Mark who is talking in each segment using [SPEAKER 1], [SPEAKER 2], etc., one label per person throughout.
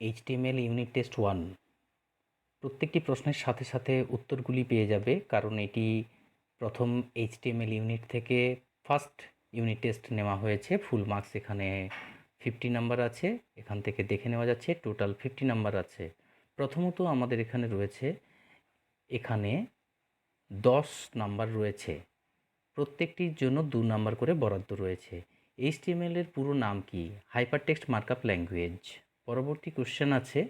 [SPEAKER 1] HTML unit test 1 প্রত্যেকটি প্রশ্নের সাথে সাথে উত্তরগুলি পেয়ে যাবে, কারণ এটি প্রথম এইচটিএমএল ইউনিট থেকে ফার্স্ট ইউনিট টেস্ট নেওয়া হয়েছে। ফুল মার্কস এখানে 50 নাম্বার আছে, এখান থেকে দেখে নেওয়া যাচ্ছে টোটাল 50 নাম্বার আছে। প্রথমত আমাদের এখানে রয়েছে, এখানে 10 নাম্বার রয়েছে, প্রত্যেকটির জন্য 2 নাম্বার করে বরাদ্দ রয়েছে। এইচটিএমএল এর পুরো নাম কি? Hypertext markup language. পরবর্তী কোশ্চেন আছে,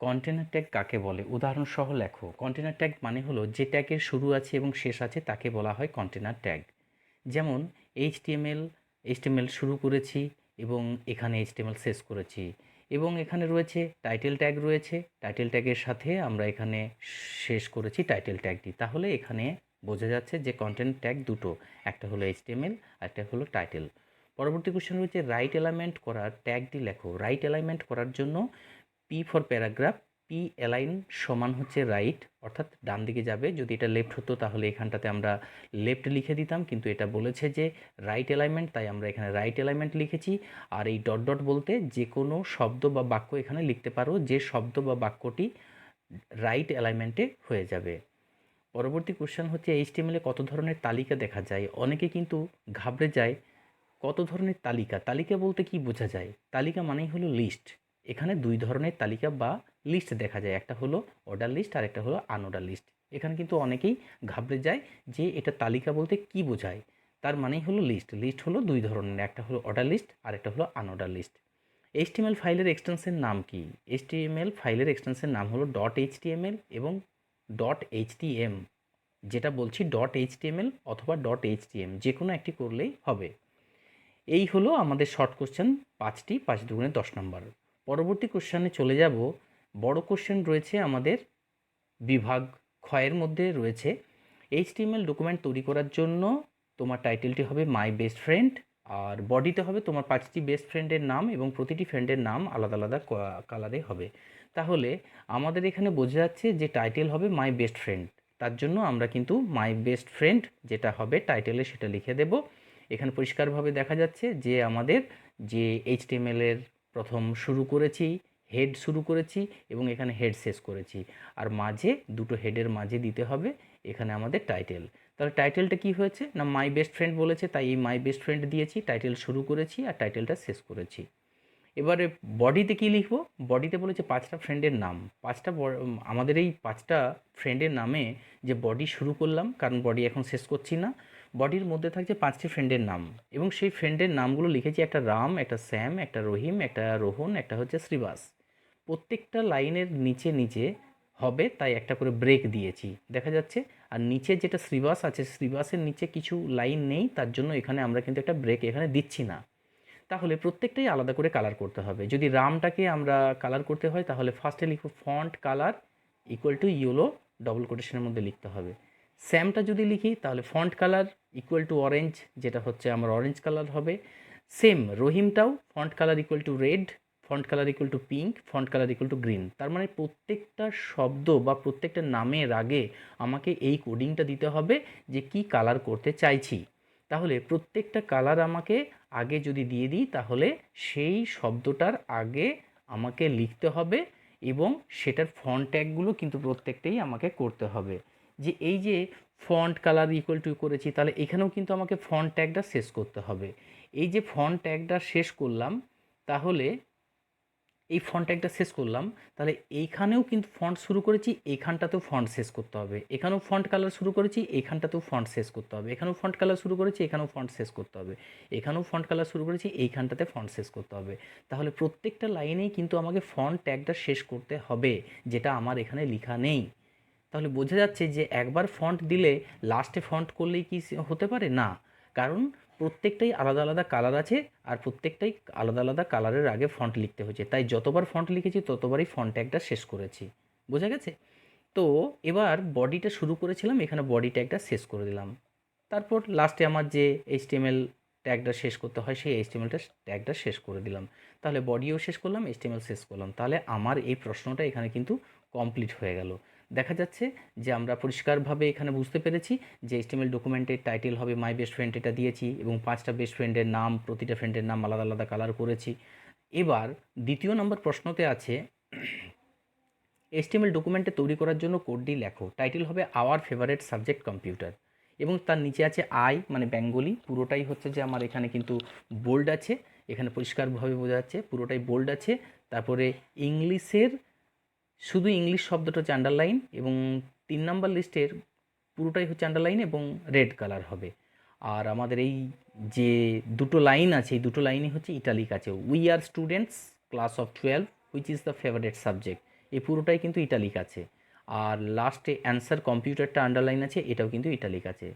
[SPEAKER 1] কন্টেনার ট্যাগ কাকে বলে? উদাহরণ সহ লেখো। কন্টেনার ট্যাগ মানে হলো যে ট্যাগের শুরু আছে এবং শেষ আছে তাকে বলা হয় কন্টেনার ট্যাগ। যেমন এইচটিএমএল শুরু করেছি এবং এখানে এইচটিএমএল শেষ করেছি, এবং এখানে রয়েছে টাইটেল ট্যাগ রয়েছে, টাইটেল ট্যাগের সাথে আমরা এখানে শেষ করেছি টাইটেল ট্যাগটি। তাহলে এখানে বোঝা যাচ্ছে যে কন্টেন্ট ট্যাগ দুটো, একটা হলো এইচটিএমএল আর একটা হলো টাইটেল। পরবর্তী কোশ্চেন রয়েছে, রাইট অ্যালাইনমেন্ট করার ট্যাগটি লেখো। রাইট অ্যালাইনমেন্ট করার জন্য P for paragraph, P align সমান হচ্ছে রাইট, অর্থাৎ ডান দিকে যাবে। যদি এটা লেফট হতো তাহলে এখানটাতে আমরা লেফট লিখে দিতাম, কিন্তু এটা বলেছে যে রাইট অ্যালাইনমেন্ট, তাই আমরা এখানে রাইট অ্যালাইনমেন্ট লিখেছি। আর এই ডট ডট বলতে যে কোনো শব্দ বা বাক্য এখানে লিখতে পারো, যে শব্দ বা বাক্যটি রাইট অ্যালাইনমেন্টে হয়ে যাবে। পরবর্তী কোশ্চেন হচ্ছে, এইচটিএমএলে কত ধরনের তালিকা দেখা যায়? অনেকে কিন্তু ঘাবড়ে যায়, কত ধরনের তালিকা? তালিকা বলতে কি বোঝা যায়? তালিকা মানেই হলো লিস্ট। এখানে 2 ধরনের তালিকা বা লিস্ট দেখা যায়, একটা হলো অর্ডার লিস্ট আর একটা হলো আনঅর্ডার লিস্ট। এখানে কিন্তু অনেকেই ঘাবড়ে যায় যে এটা তালিকা বলতে কি বোঝায়। তার মানেই হলো লিস্ট। লিস্ট হলো 2 ধরনের, একটা হলো অর্ডার লিস্ট আর একটা হলো আনঅর্ডার লিস্ট। এইচটিএমএল ফাইলের এক্সটেনশন নাম কি? এইচটিএমএল ফাইলের এক্সটেনশন নাম হলো ডট এইচটিএমএল এবং ডট এইচটিএম। যেটা বলছি ডট এইচটিএমএল অথবা ডট এইচটিএম, যে কোনো একটি করলেই হবে। এই হলো আমাদের শর্ট কোশ্চেন 5টি, 5 দুগুণে 10 নম্বর। পরবর্তী কোশ্চেনে চলে যাব। বড় কোশ্চেন রয়েছে আমাদের বিভাগ ক্ষয়ের মধ্যে রয়েছে, এইচটিএমএল ডকুমেন্ট তৈরি করার জন্য তোমার টাইটেলটি হবে মাই বেস্ট ফ্রেন্ড, আর বডিতে হবে তোমার 5টি বেস্ট ফ্রেন্ডের নাম, এবং প্রতিটি ফ্রেন্ডের নাম আলাদা আলাদা কালারে হবে। তাহলে আমাদের এখানে বোঝা যাচ্ছে যে টাইটেল হবে মাই বেস্ট ফ্রেন্ড, তার জন্য আমরা কিন্তু মাই বেস্ট ফ্রেন্ড যেটা হবে টাইটেলে সেটা লিখে দেব। এখানে পরিষ্কারভাবে দেখা যাচ্ছে যে আমাদের যে এইচটিএমএল এর প্রথম শুরু করেছি, হেড শুরু করেছি এবং এখানে হেড শেষ করেছি, আর মাঝে দুটো হেডের মাঝে দিতে হবে এখানে আমাদের টাইটেল। তাহলে টাইটেলটা কি হয়েছে না, মাই বেস্ট ফ্রেন্ড বলেছে, তাই এই মাই বেস্ট ফ্রেন্ড দিয়েছি, টাইটেল শুরু করেছি আর টাইটেলটা শেষ করেছি। এবারে বডিতে কি লিখবো? বডিতে বলেছে 5টা ফ্রেন্ডের নাম। আমাদের এই 5টা ফ্রেন্ডের নামে যে বডি শুরু করলাম, কারণ বডি এখন শেষ করছি না, বডির মধ্যে থাকছে 5টি ফ্রেন্ডের নাম, এবং সেই ফ্রেন্ডের নামগুলো লিখেছি, একটা রাম, একটা শ্যাম, একটা রহিম, একটা রোহন, একটা হচ্ছে শ্রীবাস। প্রত্যেকটা লাইনের নিচে নিচে হবে, তাই একটা করে ব্রেক দিয়েছি, দেখা যাচ্ছে। আর নিচে যেটা শ্রীবাস আছে, শ্রীবাসের নিচে কিছু লাইন নেই, তার জন্য এখানে আমরা কিন্তু একটা ব্রেক এখানে দিচ্ছি না। তাহলে প্রত্যেকটাই আলাদা করে কালার করতে হবে। যদি রামটাকে আমরা কালার করতে হয় তাহলে ফার্স্টে লিখব font colour equal to yellow, double কোটেশনের মধ্যে লিখতে হবে। স্যামটা যদি লিখি তাহলে font colour equal to orange, যেটা হচ্ছে আমার অরেঞ্জ কালার হবে। সেম রহিমটাও font colour equal to red, font colour equal to pink, font colour equal to green. তার মানে প্রত্যেকটা শব্দ বা প্রত্যেকটা নামের আগে আমাকে এই কোডিংটা দিতে হবে যে কি কালার করতে চাইছি। তাহলে প্রত্যেকটা কালার আমাকে আগে যদি দিয়ে দিই তাহলে সেই শব্দটার আগে আমাকে লিখতে হবে, এবং সেটার ফন্ট ট্যাগগুলো কিন্তু প্রত্যেকটাই আমাকে করতে হবে। যে এই যে ফন্ট কালার ইকুয়াল টু করেছি, তাহলে এখানেও কিন্তু আমাকে ফন্ট ট্যাগটা শেষ করতে হবে। এই যে ফন্ট ট্যাগটা শেষ করলাম, তাহলে এই ফন্ট ট্যাগটা শেষ করলাম, তাহলে এইখানেও কিন্তু ফন্ট শুরু করেছি, এইখানটাতেও ফন্ট শেষ করতে হবে। এখানেও ফন্ট কালার শুরু করেছি, এইখানটাতেও ফন্ট শেষ করতে হবে। এখানেও ফন্ট কালার শুরু করেছি, এখানেও ফন্ট শেষ করতে হবে। এখানেও ফন্ট কালার শুরু করেছি, এইখানটাতে ফন্ট শেষ করতে হবে। তাহলে প্রত্যেকটা লাইনেই কিন্তু আমাকে ফন্ট ট্যাগটা শেষ করতে হবে, যেটা আমার এখানে লেখা নেই। তাহলে বোঝা যাচ্ছে যে একবার ফন্ট দিলে লাস্টে ফন্ট করলেই কি হতে পারে না, কারণ প্রত্যেকটাই আলাদা আলাদা কালার আছে, আর প্রত্যেকটাই আলাদা আলাদা কালারের আগে ফন্ট লিখতে হয়েছে, তাই যতবার ফন্ট লিখেছি ততবারই ফন্ট ট্যাগটা শেষ করেছি। বোঝা গেছে? তো এবার বডিটা শুরু করেছিলাম, এখানে বডি ট্যাগটা শেষ করে দিলাম। তারপর লাস্টে আমার যে এইচটিএমএল ট্যাগটা শেষ করতে হয় সেই এইচটিএমএলটা ট্যাগটা শেষ করে দিলাম। তাহলে বডিও শেষ করলাম, এইচটিএমএল শেষ করলাম, তাহলে আমার এই প্রশ্নটা এখানে কিন্তু কমপ্লিট হয়ে গেল। দেখা যাচ্ছে যে আমরা পরিষ্কারভাবে এখানে বুঝতে পেরেছি যে এইচটিএমএল ডকুমেন্টের টাইটেল হবে মাই বেস্ট ফ্রেন্ড, এটা দিয়েছি, এবং 5টা বেস্ট ফ্রেন্ডের নাম, প্রতিটা ফ্রেন্ডের নাম আলাদা আলাদা কালার করেছি। এবার দ্বিতীয় নম্বর প্রশ্নতে আছে HTML ডকুমেন্টে তৈরি করার জন্য কোডটি লেখো। টাইটেল হবে আওয়ার ফেভারিট সাবজেক্ট কম্পিউটার, এবং তার নিচে আছে আই মানে বেঙ্গলি, পুরোটাই হচ্ছে যে আমার এখানে কিন্তু বোল্ড আছে, এখানে পরিষ্কারভাবে বোঝা যাচ্ছে পুরোটাই বোল্ড আছে। তারপরে ইংলিশের শুধু ইংলিশ শব্দটা হচ্ছে আন্ডারলাইন, এবং 3 নাম্বার লিস্টের পুরোটাই হচ্ছে আন্ডারলাইন এবং রেড কালার হবে। আর আমাদের এই যে দুটো লাইন আছে, এই দুটো লাইনই হচ্ছে ইটালিক আছে। We are students class of 12 which is the favourite subject, এই পুরোটাই কিন্তু ইটালিক আছে। আর লাস্টে অ্যান্সার কম্পিউটারটা আন্ডারলাইন আছে, এটাও কিন্তু ইটালিক আছে।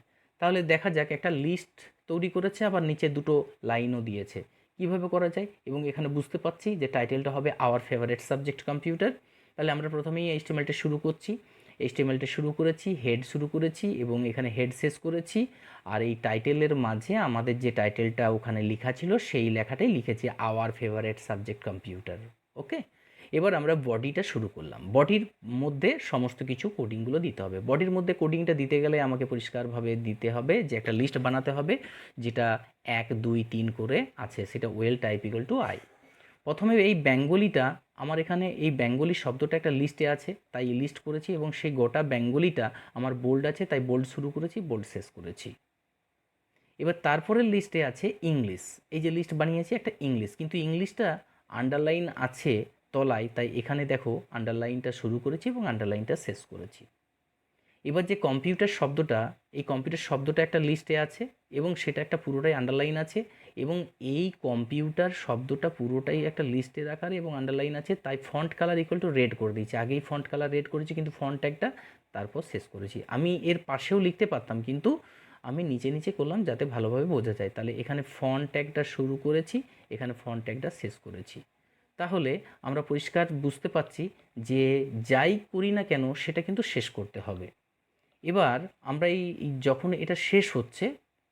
[SPEAKER 1] তাহলে দেখা যাক, একটা লিস্ট তৈরি করেছে, আবার নিচে দুটো লাইনও দিয়েছে, কিভাবে করা যায়। এবং এখানে বুঝতে পারছি যে টাইটেলটা হবে আওয়ার ফেভারিট সাবজেক্ট কম্পিউটার। তাহলে আমরা প্রথমেই HTML-টা শুরু করছি। HTML-টা শুরু করেছি, হেড শুরু করেছি এবং এখানে হেড শেষ করেছি। আর এই টাইটেলের মাঝে আমাদের যে টাইটেলটা ওখানে লেখা ছিল সেই লেখাটাই লিখেছি, আওয়ার ফেভারিট সাবজেক্ট কম্পিউটার। ওকে, এবার আমরা বডিটা শুরু করলাম। বডির মধ্যে সমস্ত কিছু কোডিংগুলো দিতে হবে। বডির মধ্যে কোডিংটা দিতে গেলে আমাকে পরিষ্কারভাবে দিতে হবে যে একটা লিস্ট বানাতে হবে, যেটা 1 2 3 করে আছে, সেটা well type equal to I. প্রথমে এই বেঙ্গলিটা, আমার এখানে এই বেঙ্গলি শব্দটা একটা লিস্টে আছে তাই লিস্ট করেছি, এবং সেই গোটা বেঙ্গলিটা আমার বোল্ড আছে তাই বোল্ড শুরু করেছি, বোল্ড শেষ করেছি। এবার তারপরের লিস্টে আছে ইংলিশ। এই যে লিস্ট বানিয়েছি একটা ইংলিশ, কিন্তু ইংলিশটা আন্ডারলাইন আছে তলায়, তাই এখানে দেখো আন্ডারলাইনটা শুরু করেছি এবং আন্ডারলাইনটা শেষ করেছি। এবার যে কম্পিউটার শব্দটা, এই কম্পিউটার শব্দটা একটা লিস্টে আছে এবং সেটা একটা পুরোটাই আন্ডারলাইন আছে, এবং এই কম্পিউটার শব্দটা পুরোটাই একটা লিস্টের আকারে এবং আন্ডারলাইন আছে, তাই font colour equal to red করে দিয়েছি। আগেই ফন্ট কালার রেড করেছি, কিন্তু ফন্ট ট্যাগটা তারপর শেষ করেছি। আমি এর পাশেও লিখতে পারতাম, কিন্তু আমি নিচে নিচে করলাম যাতে ভালোভাবে বোঝা যায়। তাহলে এখানে ফন্ট ট্যাগটা শুরু করেছি, এখানে ফন্ট ট্যাগটা শেষ করেছি। তাহলে আমরা পরিষ্কার বুঝতে পারছি যে যাই করি না কেন সেটা কিন্তু শেষ করতে হবে। এবার আমরা যখন এটা শেষ হচ্ছে,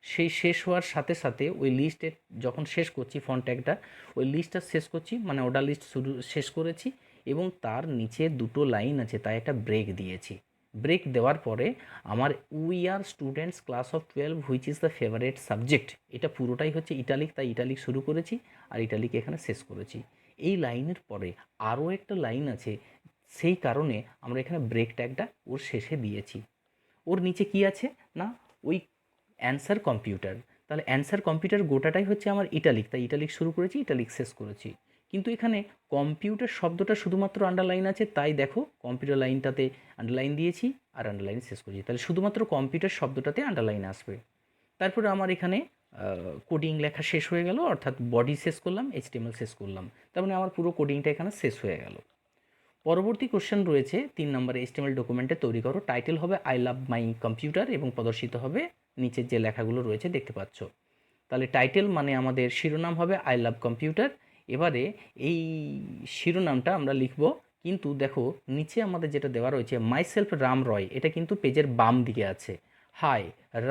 [SPEAKER 1] সেই শেষ হওয়ার সাথে সাথে ওই লিস্টের যখন শেষ করছি ফন্ট ট্যাগটা, ওই লিস্টটা শেষ করছি, মানে অর্ডার লিস্ট শুরু শেষ করেছি, এবং তার নিচে দুটো লাইন আছে তাই একটা ব্রেক দিয়েছি। ব্রেক দেওয়ার পরে আমার we are students class of 12 which is the favourite subject, এটা পুরোটাই হচ্ছে ইটালিক, তাই ইটালিক শুরু করেছি আর ইটালিক এখানে শেষ করেছি। এই লাইনের পরে আরও একটা লাইন আছে, সেই কারণে আমরা এখানে ব্রেক ট্যাগটা ওর শেষে দিয়েছি। ওর নিচে কি আছে না, ওই অ্যান্সার কম্পিউটার। তাহলে অ্যান্সার কম্পিউটার গোটাটাই হচ্ছে আমার ইটালিক, তাই ইটালিক শুরু করেছি, ইটালিক শেষ করেছি। কিন্তু এখানে কম্পিউটার শব্দটা শুধুমাত্র আন্ডারলাইন আছে, তাই দেখো কম্পিউটার লাইনটাতে আন্ডারলাইন দিয়েছি আর আন্ডারলাইন শেষ করেছি। তাহলে শুধুমাত্র কম্পিউটার শব্দটাতে আন্ডারলাইন আসবে। তারপরে আমার এখানে কোডিং লেখা শেষ হয়ে গেল, অর্থাৎ বডি শেষ করলাম, HTML শেষ করলাম, তার মানে আমার পুরো কোডিংটা এখানে শেষ হয়ে গেল। পরবর্তী কোশ্চেন রয়েছে 3 নম্বরে, HTML ডকুমেন্টে তৈরি করো। টাইটেল হবে আই লাভ মাই কম্পিউটার এবং প্রদর্শিত হবে নিচের যে লেখাগুলো রয়েছে দেখতে পাচ্ছ। তাহলে টাইটেল মানে আমাদের শিরোনাম হবে আই লাভ কম্পিউটার। এবারে এই শিরোনামটা আমরা লিখব, কিন্তু দেখো নিচে আমাদের যেটা দেওয়া রয়েছে মাই সেলফ রাম রয়, এটা কিন্তু পেজের বাম দিকে আছে। Hi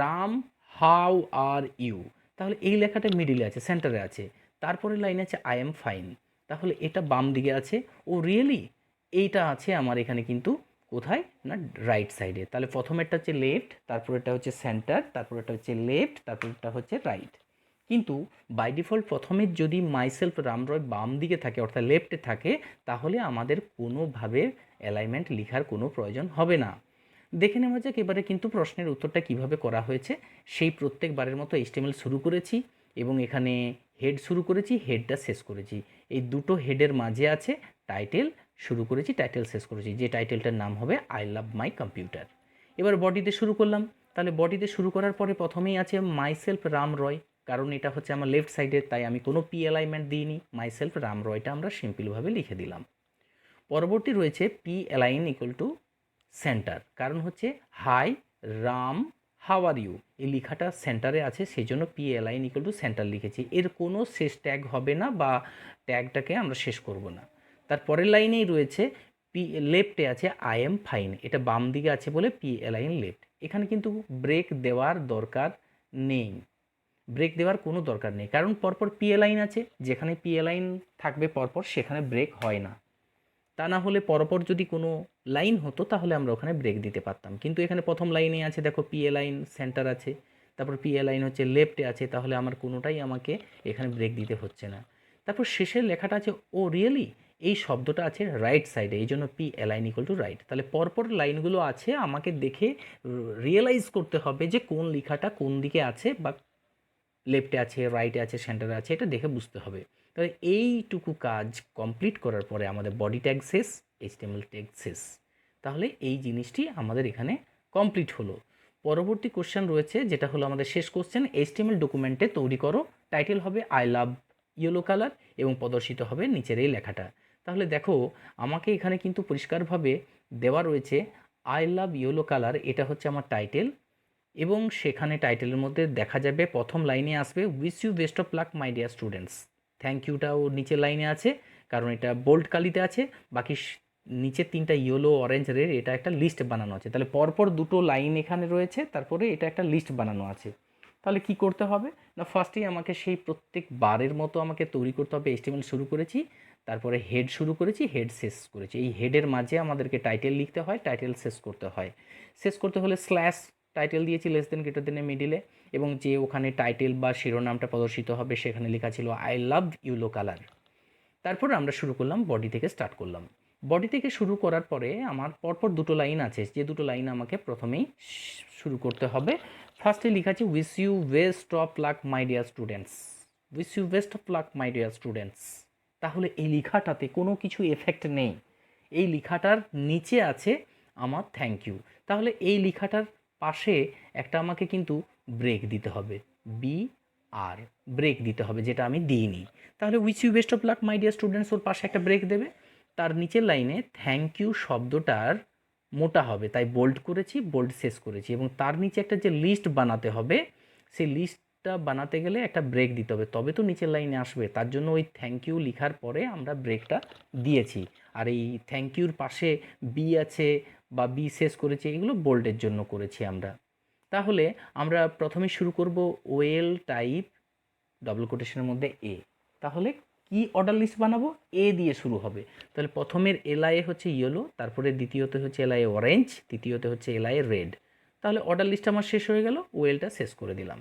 [SPEAKER 1] Ram, how are you, তাহলে এই লেখাটা মিডিলে আছে, সেন্টারে আছে। তারপরে লাইন আছে আই এম ফাইন, তাহলে এটা বাম দিকে আছে। ও রিয়েলি, এইটা আছে আমার এখানে কিন্তু কোথায় না রাইট সাইডে। তাহলে প্রথমেরটা হচ্ছে লেফট, তারপরেরটা হচ্ছে সেন্টার, তারপরেরটা হচ্ছে লেফট, তারপরেরটা হচ্ছে রাইট। কিন্তু বাই ডিফল্ট প্রথমের যদি মাইসেলফ রামরয় বাম দিকে থাকে অর্থাৎ লেফটে থাকে, তাহলে আমাদের কোনোভাবে অ্যালাইনমেন্ট লেখার কোনো প্রয়োজন হবে না। দেখে নেওয়া যাক এবারে কিন্তু প্রশ্নের উত্তরটা কিভাবে করা হয়েছে। সেই প্রত্যেকবারের মতো HTML শুরু করেছি এবং এখানে হেড শুরু করেছি, হেডটা শেষ করেছি। এই দুটো হেডের মাঝে আছে টাইটেল, শুরু করেছি, টাইটেল শেষ করেছি, যে টাইটেলটার নাম হবে আই লাভ মাই কম্পিউটার। এবার বডিতে শুরু করলাম। তাহলে বডিতে শুরু করার পরে প্রথমেই আছে মাই সেলফ রাম রয়, কারণ এটা হচ্ছে আমার লেফট সাইডে, তাই আমি কোনো পি অ্যালাইনমেন্ট দিইনি, মাই সেলফ রাম রয়টা আমরা সিম্পলভাবে লিখে দিলাম। পরবর্তী রয়েছে P align equal to centre, কারণ হচ্ছে hi Ram how are you, এই লেখাটা সেন্টারে আছে, সেই জন্য P align equal to centre লিখেছি। এর কোনো শেষ ট্যাগ হবে না বা ট্যাগটাকে আমরা শেষ করব না। তার পরের লাইনেই রয়েছে পি, লেফটে আছে আই এম ফাইন, এটা বাম দিকে আছে বলে পি অ্যালাইন লেফট। এখানে কিন্তু ব্রেক দেওয়ার দরকার নেই, ব্রেক দেওয়ার কোনো দরকার নেই, কারণ পরপর পি অ্যালাইন আছে, যেখানে পি অ্যালাইন থাকবে পরপর সেখানে ব্রেক হয় না। তা না হলে পরপর যদি কোনো লাইন হতো তাহলে আমরা ওখানে ব্রেক দিতে পারতাম, কিন্তু এখানে প্রথম লাইনে আছে দেখো পি এ লাইন সেন্টার আছে, তারপর পি এ লাইন হচ্ছে লেফটে আছে, তাহলে আমার কোনোটাই আমাকে এখানে ব্রেক দিতে হচ্ছে না। তারপর শেষের লেখাটা আছে ও রিয়েলি, এই শব্দটা আছে রাইট সাইডে, এই জন্য P align equal two right. তাহলে পরপর লাইনগুলো আছে, আমাকে দেখে রিয়েলাইজ করতে হবে যে কোন লেখাটা কোন দিকে আছে, বা লেফটে আছে, রাইটে আছে, সেন্টারে আছে, এটা দেখে বুঝতে হবে। তাহলে এইটুকু কাজ কমপ্লিট করার পরে আমাদের বডি ট্যাগ শেষ, এইচটিএমএল ট্যাগ শেষ। তাহলে এই জিনিসটি আমাদের এখানে কমপ্লিট হলো। পরবর্তী কোশ্চেন রয়েছে, যেটা হলো আমাদের শেষ কোশ্চেন, এইচটিএমএল ডকুমেন্টে তৈরি করো, টাইটেল হবে আই লাভ ইয়েলো কালার এবং প্রদর্শিত হবে নিচের এই লেখাটা। তাহলে দেখো আমাকে এখানে কিন্তু পরিষ্কারভাবে দেওয়া রয়েছে আই লাভ ইয়েলো কালার, এটা হচ্ছে আমার টাইটেল, এবং সেখানে টাইটেলের মধ্যে দেখা যাবে প্রথম লাইনে আসবে wish you best of luck my dear students. Thank you too নিচের লাইনে আছে, কারণ এটা বোল্ড কালিতে আছে। বাকি নিচের তিনটা ইয়েলো, অরেঞ্জ, রেড, এটা একটা লিস্ট বানানো আছে। তাহলে পরপর দুটো লাইন এখানে রয়েছে, তারপরে এটা একটা লিস্ট বানানো আছে। তাহলে কি করতে হবে না, ফার্স্টেই আমাকে সেই প্রত্যেক বারের মতো আমাকে তৈরি করতে হবে। এইচটিএমএল শুরু করেছি, তারপরে হেড শুরু করেছি, হেড শেষ করেছি। এই হেডের মাঝে আমাদেরকে টাইটেল লিখতে হয়, টাইটেল শেষ করতে হয়। শেষ করতে হলে স্ল্যাশ টাইটেল দিয়েছি লেস দেন গ্রেটার দেনে মিডিলে, এবং যে ওখানে টাইটেল বা শিরোনামটা প্রদর্শিত হবে সেখানে লেখা ছিল আই লাভ ইয়েলো কালার। তারপর আমরা শুরু করলাম, বডি থেকে স্টার্ট করলাম। বডি থেকে শুরু করার পরে আমার পরপর দুটো লাইন আছে, যে দুটো লাইন আমাকে প্রথমেই শুরু করতে হবে। ফার্স্টে লেখা আছে wish you best of luck my dear students, wish you best of luck my dear students. তাহলে এই লেখাটাতে কোনো কিছু এফেক্ট নেই, এই লেখাটার নিচে আছে আমার থ্যাংক ইউ। তাহলে এই লেখাটার পাশে একটা আমাকে কিন্তু ব্রেক দিতে হবে, বি আর ব্রেক দিতে হবে, যেটা আমি দিইনি। তাহলে wish you best of luck my dear students, ওর পাশে একটা ব্রেক দেবে। তার নিচের লাইনে থ্যাংক ইউ শব্দটার মোটা হবে, তাই বোল্ড করেছি, বোল্ড শেষ করেছি, এবং তার নিচে একটা যে লিস্ট বানাতে হবে, সেই লিস্টটা বানাতে গেলে একটা ব্রেক দিতে হবে, তবে তো নিচের লাইনে আসবে। তার জন্য ওই থ্যাংক ইউ লেখার পরে আমরা ব্রেকটা দিয়েছি। আর এই থ্যাংক ইউর পাশে বি আছে বা বি শেষ করেছি, এগুলো বোল্ডের জন্য করেছি আমরা। তাহলে আমরা প্রথমে শুরু করব ওয়েল টাইপ ডবল কোটেশনের মধ্যে এ। তাহলে কি অর্ডার লিস্ট বানাবো, এ দিয়ে শুরু হবে। তাহলে প্রথমের এলআইএ হচ্ছে ইয়েলো, তারপরে দ্বিতীয়তে হচ্ছে এলআইএ অরেঞ্জ, তৃতীয়তে হচ্ছে এলআইএ রেড। তাহলে অর্ডার লিস্ট আমার শেষ হয়ে গেল, ওয়েলটা শেষ করে দিলাম।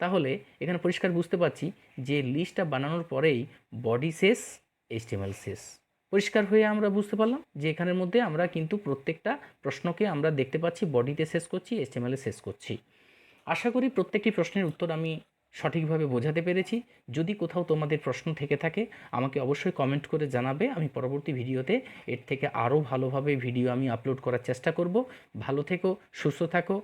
[SPEAKER 1] তাহলে এখানে পরিষ্কার বুঝতে পারছি যে লিস্টটা বানানোর পরেই বডি শেষ, এইচটিএমএল শেষ। পরিষ্কার হয়ে আমরা বুঝতে পারলাম যে এখানের মধ্যে আমরা কিন্তু প্রত্যেকটা প্রশ্নকে আমরা দেখতে পাচ্ছি বডিতে শেষ করছি, এইচটিএমএলে শেষ করছি। আশা করি প্রত্যেকটি প্রশ্নের উত্তর আমি সঠিকভাবে বোঝাতে পেরেছি। যদি কোথাও তোমাদের প্রশ্ন থেকে থাকে আমাকে অবশ্যই কমেন্ট করে জানাবে, আমি পরবর্তী ভিডিওতে এর থেকে আরও ভালোভাবে ভিডিও আমি আপলোড করার চেষ্টা করব। ভালো থেকো, সুস্থ থাকো।